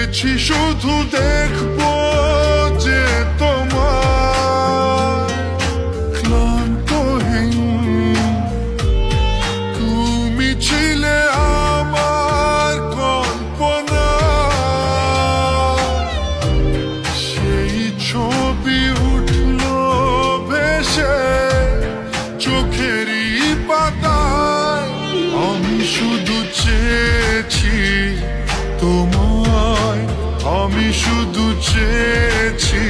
চেয়েছি শুধু দেখবো যে তোমার ক্লান্তহীন তুমি ছিলে আমার কল্পনা, সেই ছবি উঠলো ভেসে চোখেরই পাতায়। আমি শুধু চেয়েছি তোমায়, আমি শুধু চেয়েছি